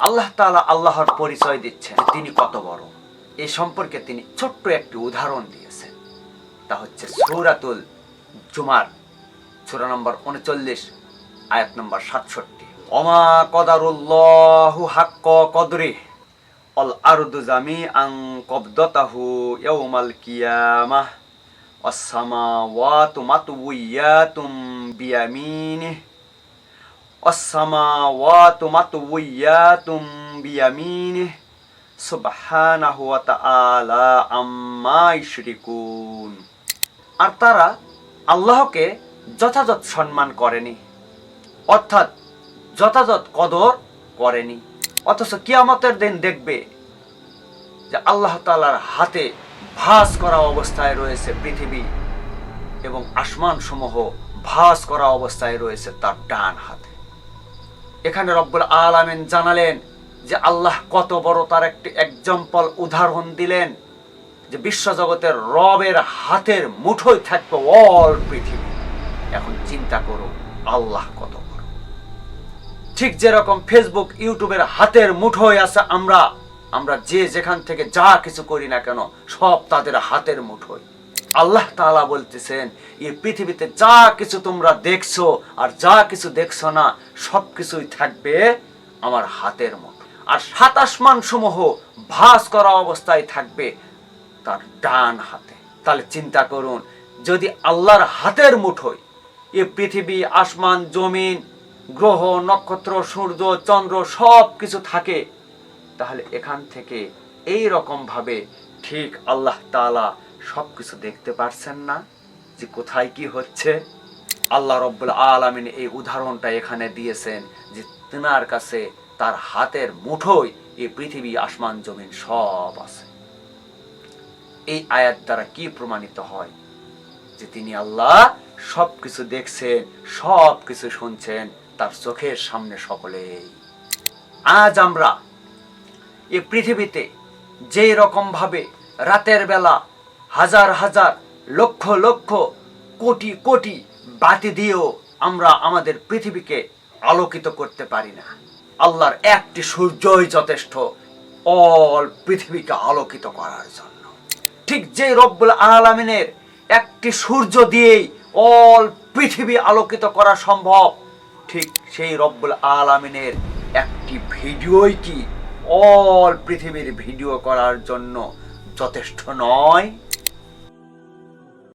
আল্লাহ তাআলা আল্লাহর পরিচয় দিচ্ছেন তিনি কত বড়। এই সম্পর্কে তিনি ছোট্ট একটি উদাহরণ দিয়েছেন, তা হচ্ছে সূরাতুল জুমার সূরা নম্বর 39 আয়াত নম্বর 67। ওমা কদারুল্লাহু হাক্কা কদরিহি আল আরদু জামিআন কবদাতাহু ইয়াউমাল কিয়ামাহ ওয়াস সামাওয়াতু মাতউইয়াতুম বিয়ামিনিহি ওয়াস সামাওয়াতু মাতউইয়াতুম বিয়ামিনিহি সুবহানাহু ওয়া তাআলা আম্মা ইউশরিকুন। আর তারা আল্লাহকে যথাযথ সম্মান করেনি, অর্থাৎ যথাযথ কদর করেনি। অথচ কিয়ামতের দিন দেখবে যে আল্লাহ তাআলার হাতে ভাঁজ করা অবস্থায় রয়েছে পৃথিবী এবং আসমান সমূহ ভাঁজ করা অবস্থায় রয়েছে তার ডান হাতে। এখানে রব্বুল আলামিন জানালেন যে আল্লাহ কত বড়, তার একটি এক্সাম্পল উদাহরণ দিলেন যে বিশ্বজগতের রবের হাতের মুঠোয় থাকবে অল পৃথিবী। এখন চিন্তা করো আল্লাহ কত বড়। ঠিক যেরকম ফেসবুক ইউটিউবের হাতের মুঠোয় আছে আমরা যে যেখান থেকে যা কিছু করি না কেন সব তাদের হাতের মুঠোয়। আল্লাহ তাআলা বলতেছেন এই পৃথিবীতে যা কিছু তোমরা দেখছো আর যা কিছু দেখছো না সবকিছুই থাকবে আমার হাতের মুঠোয়। আর সাত আসমান সমূহ ভাঁজ করা অবস্থায় থাকবে তার ডান হাতে। তাহলে চিন্তা করুন, যদি আল্লাহর হাতের মুঠোয় এই পৃথিবী, আসমান, জমিন, গ্রহ, নক্ষত্র, সূর্য, চন্দ্র সব কিছু থাকে, তাহলে এখান থেকে এই রকম ভাবে ঠিক আল্লাহ তাআলা সবকিছু দেখতে পারছেন না যে কোথায় কি হচ্ছে। আল্লাহ রাব্বুল আলামিন এই উদাহরণটা এখানে দিয়েছেন যে তিনার কাছে তার হাতের মুঠোয় এই পৃথিবী, আসমান, জমিন সব আছে। এই আয়াত দ্বারা কি প্রমাণিত হয় যে তিনি আল্লাহ সবকিছু দেখছেন, সবকিছু শুনছেন তার চোখের সামনে সকলেই। আজ আমরা এই পৃথিবীতে যেই রকম ভাবে রাতের বেলা হাজার হাজার লক্ষ লক্ষ কোটি কোটি বাতি দিয়েও আমরা আমাদের পৃথিবীকে আলোকিত করতে পারি না, আল্লাহর একটি সূর্যই যথেষ্ট অল পৃথিবীকে আলোকিত করার জন্য। ঠিক যে রব্বুল আলামিনের একটি সূর্য দিয়েই অল পৃথিবী আলোকিত করা সম্ভব, ঠিক সেই রব্বুল আলামিনের একটি ভিডিওই কি অল পৃথিবীর ভিডিও করার জন্য যথেষ্ট নয়?